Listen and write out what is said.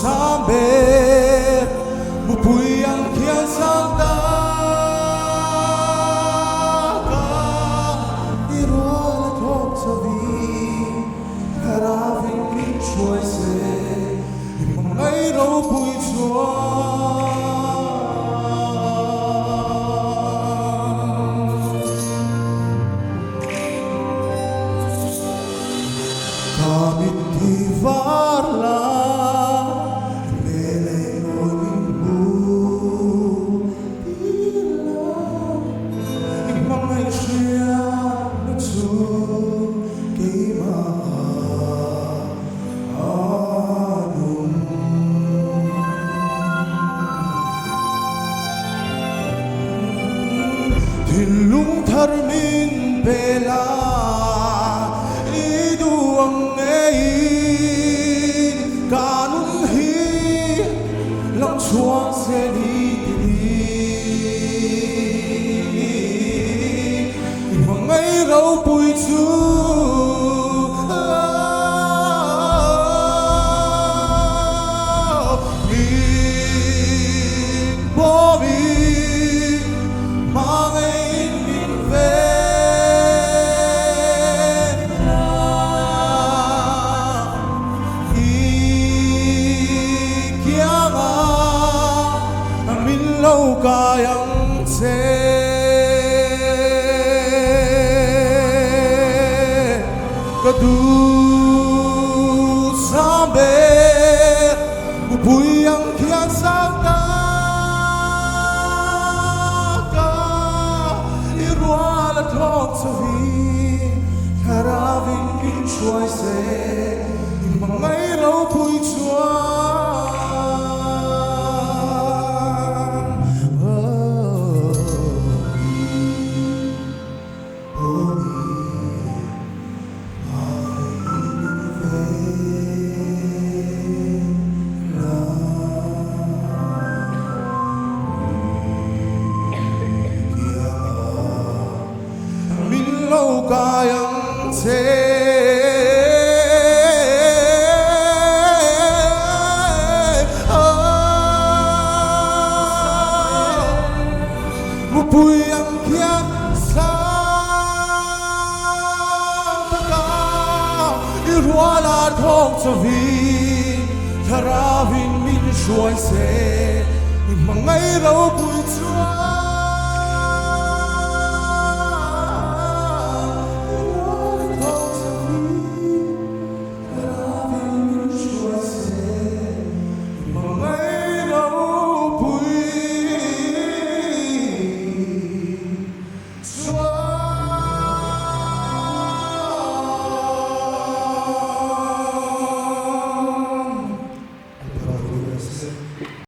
saber mupui ang kiasang daga irola kong sabi harapin king choice mga iraw pu'y Kamit tiwarla Lelay ngoming butila Ang mga isya Nagsun kay maanong Tilung tarmin bela Iduang ngayon Kanong hi Lang chuang sa litig Mga iraw po'y lâu kayang se kadu sabe mupui ang kiasang daga iruala tlog sabi harapin king choice mga iraw pu'y lâu kayang se mupui ang kiasang daga iruala kong sabi harapin min choice mga iraw pu'y